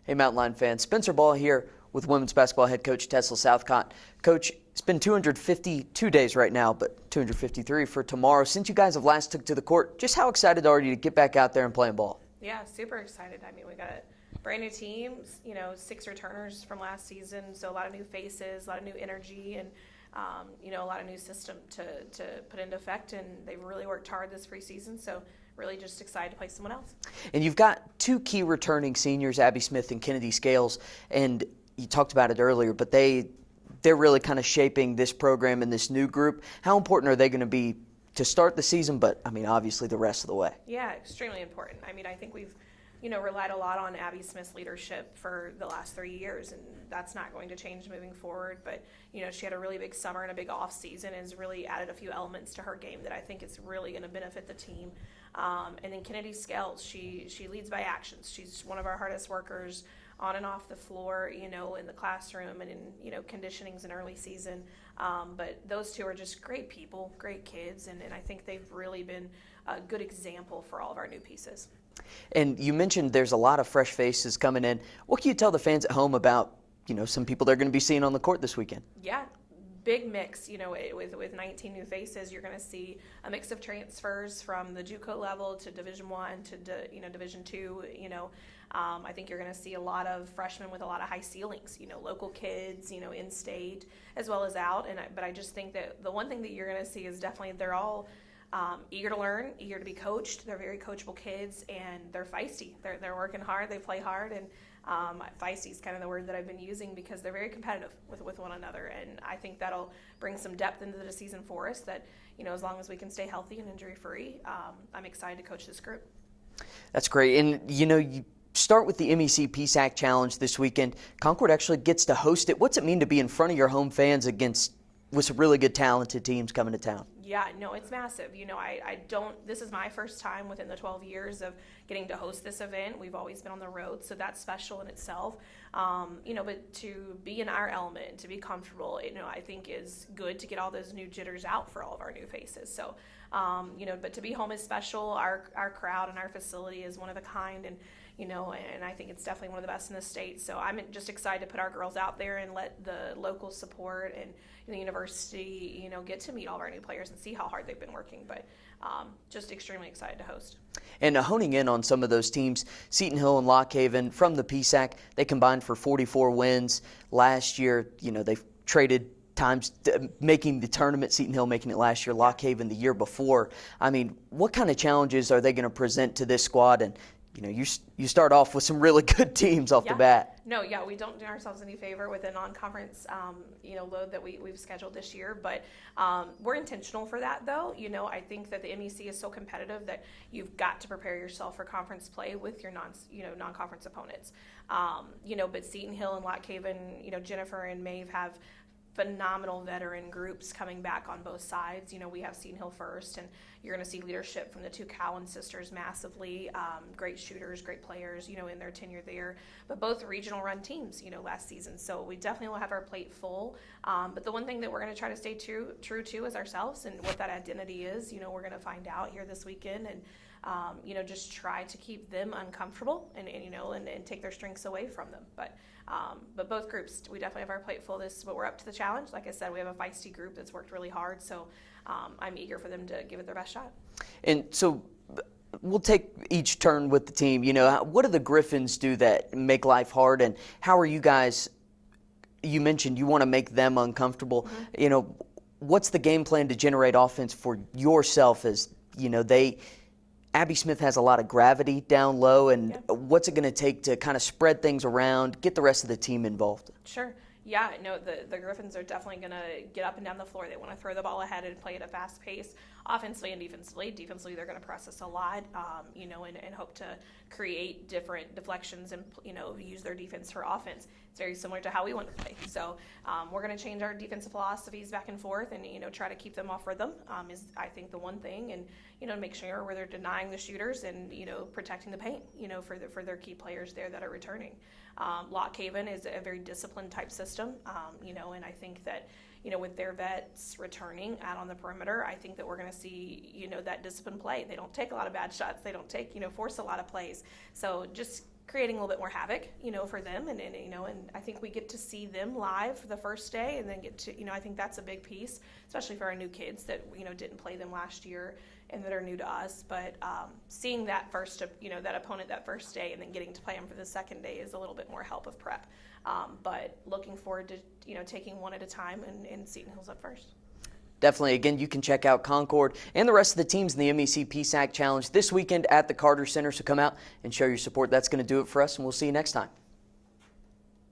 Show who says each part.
Speaker 1: Hey, Mountain Line fans, Spencer Ball here with women's basketball head coach Tesla Southcott. Coach, it's been 252 days right now, but 253 for tomorrow. Since you guys have last took to the court, just how excited are you to get back out there and playing ball?
Speaker 2: Yeah, super excited. I mean, we got a brand new team, 6 returners from last season, so a lot of new faces, a lot of new energy, and a lot of new system to put into effect, and they've really worked hard this preseason, so really just excited to play someone else.
Speaker 1: And you've got two key returning seniors, Abby Smith and Kennedy Scales, and you talked about it earlier, but they're really kind of shaping this program and this new group. How important are they going to be to start the season, but, I mean, obviously the rest of the way?
Speaker 2: Yeah, extremely important. I mean, I think we've relied a lot on Abby Smith's leadership for the last 3 years, and that's not going to change moving forward. But, she had a really big summer and a big off season and has really added a few elements to her game that I think is really going to benefit the team. And then Kennedy Scales, she leads by actions. She's one of our hardest workers on and off the floor, in the classroom and in, conditionings in early season. But those two are just great people, great kids, and I think they've really been a good example for all of our new pieces.
Speaker 1: And you mentioned there's a lot of fresh faces coming in. What can you tell the fans at home about, some people they're going to be seeing on the court this weekend?
Speaker 2: Yeah, big mix. With 19 new faces, you're going to see a mix of transfers from the JUCO level to Division I to Division II. I think you're going to see a lot of freshmen with a lot of high ceilings. Local kids, in state as well as out. But I just think that the one thing that you're going to see is definitely they're all eager to learn, eager to be coached. They're very coachable kids, and they're feisty. They're working hard. They play hard, and feisty is kind of the word that I've been using because they're very competitive with one another. And I think that'll bring some depth into the season for us. That as long as we can stay healthy and injury free, I'm excited to coach this group. That's great,
Speaker 1: and you start with the MEC-PSAC challenge this weekend. Concord actually gets to host it. What's it mean to be in front of your home fans with some really good talented teams coming to town?
Speaker 2: Yeah, no, it's massive. This is my first time within the 12 years of getting to host this event. We've always been on the road, so that's special in itself. But to be in our element, to be comfortable, I think is good to get all those new jitters out for all of our new faces. So, but to be home is special. Our crowd and our facility is one of a kind, and I think it's definitely one of the best in the state. So I'm just excited to put our girls out there and let the local support and the university, get to meet all of our new players and see how hard they've been working. But just extremely excited to host.
Speaker 1: And honing in on some of those teams, Seton Hill and Lock Haven from the PSAC, they combined for 44 wins last year. They've traded times making the tournament, Seton Hill making it last year, Lock Haven the year before. I mean, what kind of challenges are they going to present to this squad? And you start off with some really good teams off the bat.
Speaker 2: No, we don't do ourselves any favor with a non-conference, load that we've scheduled this year. But we're intentional for that, though. I think that the MEC is so competitive that you've got to prepare yourself for conference play with your non-conference opponents. But Seton Hill and Lock Haven, Jennifer and Maeve have phenomenal veteran groups coming back on both sides. We have Seton Hill first, and you're going to see leadership from the two Cowan sisters massively. Great shooters, great players, in their tenure there. But both regional run teams, last season. So we definitely will have our plate full. But the one thing that we're going to try to stay true to is ourselves, and what that identity is. We're going to find out here this weekend, and just try to keep them uncomfortable and take their strengths away from them. But both groups, we definitely have our plate full. But we're up to the challenge. Like I said, we have a feisty group that's worked really hard. So I'm eager for them to give it their best shot.
Speaker 1: And so we'll take each turn with the team. What do the Griffins do that make life hard? And how are you guys, you mentioned you want to make them uncomfortable. Mm-hmm. What's the game plan to generate offense for yourself as, Abby Smith has a lot of gravity down low, and what's it going to take to kind of spread things around, get the rest of the team involved?
Speaker 2: Sure. Yeah, no, the Griffins are definitely going to get up and down the floor. They want to throw the ball ahead and play at a fast pace, offensively and defensively. Defensively, they're going to press us a lot, and hope to create different deflections and, use their defense for offense. It's very similar to how we want to play. So we're going to change our defensive philosophies back and forth and, try to keep them off rhythm is, I think, the one thing. And, make sure where they're denying the shooters and, protecting the paint, for their key players there that are returning. Lock Haven is a very disciplined type system, and I think that, with their vets returning out on the perimeter, I think that we're going to see, that disciplined play. They don't take a lot of bad shots. They don't take, force a lot of plays. So just creating a little bit more havoc, for them. And I think we get to see them live for the first day, and then get to, I think that's a big piece, especially for our new kids that, didn't play them last year and that are new to us. But seeing that first, that opponent that first day and then getting to play them for the second day is a little bit more help of prep. But looking forward to, taking one at a time, and Seton Hill's up first.
Speaker 1: Definitely. Again, you can check out Concord and the rest of the teams in the MEC-PSAC Challenge this weekend at the Carter Center. So come out and show your support. That's going to do it for us, and we'll see you next time.